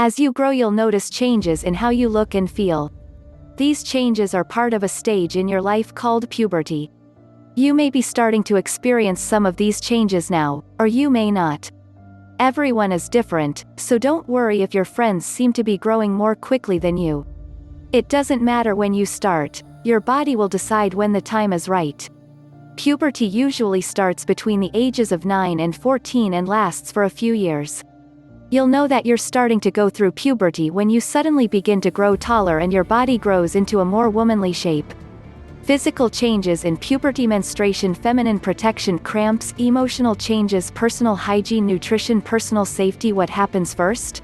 As you grow, you'll notice changes in how you look and feel. These changes are part of a stage in your life called puberty. You may be starting to experience some of these changes now, or you may not. Everyone is different, so don't worry if your friends seem to be growing more quickly than you. It doesn't matter when you start, your body will decide when the time is right. Puberty usually starts between the ages of 9 and 14 and lasts for a few years. You'll know that you're starting to go through puberty when you suddenly begin to grow taller and your body grows into a more womanly shape. Physical changes in puberty: menstruation, feminine protection, cramps, emotional changes, personal hygiene, nutrition, personal safety. What happens first?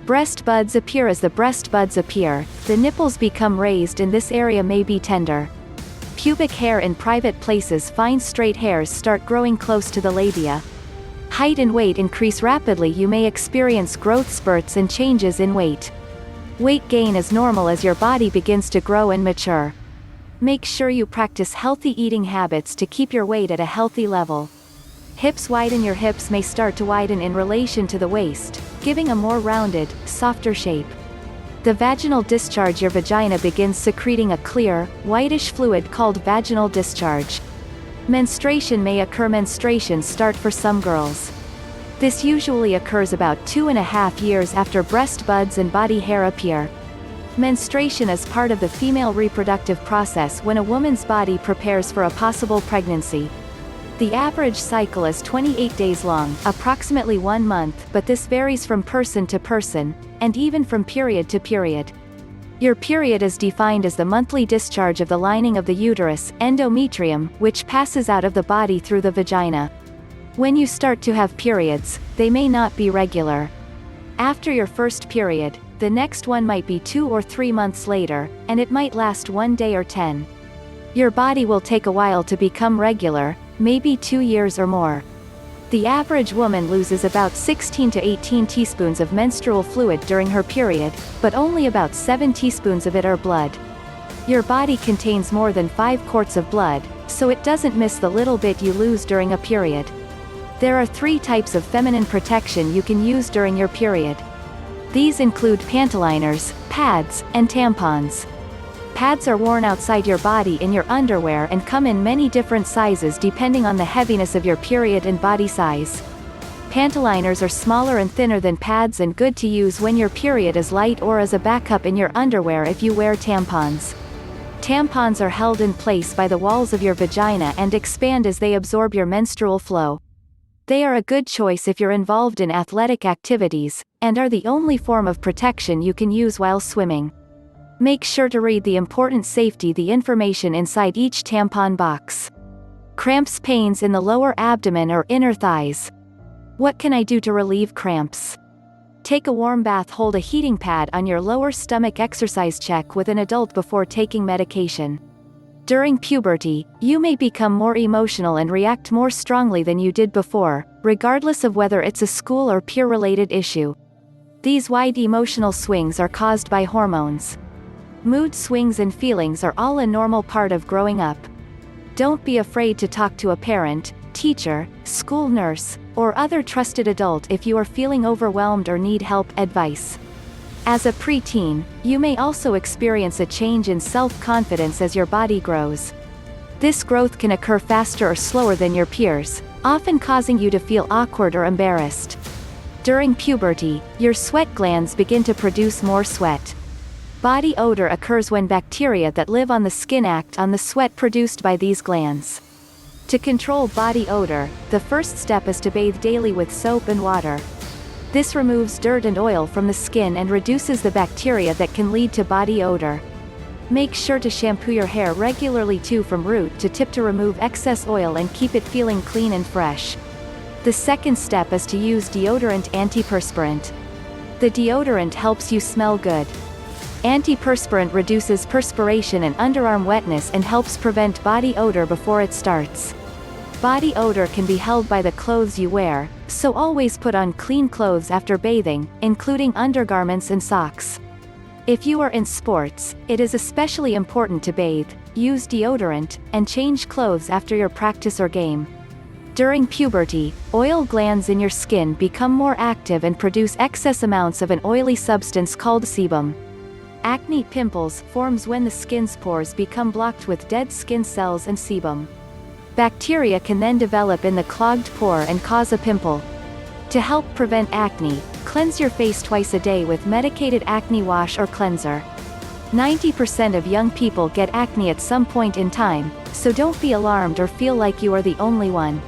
Breast buds appear. As the breast buds appear, the nipples become raised and this area may be tender. Pubic hair in private places. Fine straight hairs start growing close to the labia. Height and weight increase rapidly. You may experience growth spurts and changes in weight. Weight gain is normal as your body begins to grow and mature. Make sure you practice healthy eating habits to keep your weight at a healthy level. Hips widen. Your hips may start to widen in relation to the waist, giving a more rounded, softer shape. The vaginal discharge. Your vagina begins secreting a clear, whitish fluid called vaginal discharge. Menstruation may occur. Menstruations start for some girls. This usually occurs about 2.5 years after breast buds and body hair appear. Menstruation is part of the female reproductive process when a woman's body prepares for a possible pregnancy. The average cycle is 28 days long, approximately 1 month, but this varies from person to person, and even from period to period. Your period is defined as the monthly discharge of the lining of the uterus, endometrium, which passes out of the body through the vagina. When you start to have periods, they may not be regular. After your first period, the next one might be 2 or 3 months later, and it might last 1 day or 10. Your body will take a while to become regular, maybe 2 years or more. The average woman loses about 16 to 18 teaspoons of menstrual fluid during her period, but only about 7 teaspoons of it are blood. Your body contains more than 5 quarts of blood, so it doesn't miss the little bit you lose during a period. There are 3 types of feminine protection you can use during your period. These include pantyliners, pads, and tampons. Pads are worn outside your body in your underwear and come in many different sizes depending on the heaviness of your period and body size. Pantyliners are smaller and thinner than pads and good to use when your period is light or as a backup in your underwear if you wear tampons. Tampons are held in place by the walls of your vagina and expand as they absorb your menstrual flow. They are a good choice if you're involved in athletic activities, and are the only form of protection you can use while swimming. Make sure to read the important the information inside each tampon box. Cramps, pains in the lower abdomen or inner thighs. What can I do to relieve cramps? Take a warm bath. Hold a heating pad on your lower stomach. Exercise. Check with an adult before taking medication. During puberty, you may become more emotional and react more strongly than you did before, regardless of whether it's a school or peer-related issue. These wide emotional swings are caused by hormones. Mood swings and feelings are all a normal part of growing up. Don't be afraid to talk to a parent, teacher, school nurse, or other trusted adult if you are feeling overwhelmed or need help. Advice. As a preteen, you may also experience a change in self-confidence as your body grows. This growth can occur faster or slower than your peers, often causing you to feel awkward or embarrassed. During puberty, your sweat glands begin to produce more sweat. Body odor occurs when bacteria that live on the skin act on the sweat produced by these glands. To control body odor, the first step is to bathe daily with soap and water. This removes dirt and oil from the skin and reduces the bacteria that can lead to body odor. Make sure to shampoo your hair regularly too, from root to tip, to remove excess oil and keep it feeling clean and fresh. The second step is to use deodorant antiperspirant. The deodorant helps you smell good. Antiperspirant reduces perspiration and underarm wetness and helps prevent body odor before it starts. Body odor can be held by the clothes you wear, so always put on clean clothes after bathing, including undergarments and socks. If you are in sports, it is especially important to bathe, use deodorant, and change clothes after your practice or game. During puberty, oil glands in your skin become more active and produce excess amounts of an oily substance called sebum. Acne pimples forms when the skin's pores become blocked with dead skin cells and sebum. Bacteria can then develop in the clogged pore and cause a pimple. To help prevent acne, cleanse your face twice a day with medicated acne wash or cleanser. 90% of young people get acne at some point in time, so don't be alarmed or feel like you are the only one.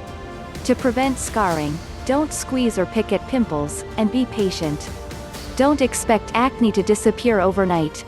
To prevent scarring, don't squeeze or pick at pimples, and be patient. Don't expect acne to disappear overnight.